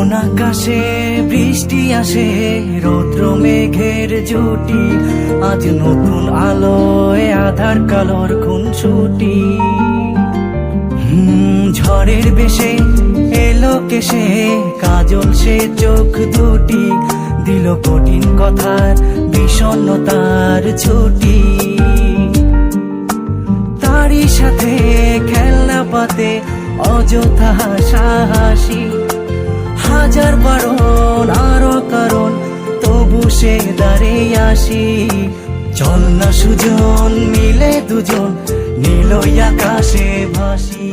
কোন আকাশে বৃষ্টি আসে, রৌদ্র মেঘের জুটি, আজ নতুন আলোয় আধার কালোর খুনসুটি। ঝড়ের বেশে এলো কেশে, কাজল সে চোখ দুটি, দিল কঠিন কথার বিষণ্ণতার ছুটি। তারই সাথে খেলনা পাতে অযথা হাসাহাসি, হাজার বারণ আরো কারণ, তবু সে দাঁড়িয়ে আসি। চল না সুজন মিলে দুজন, নীল আকাশে ভাসি।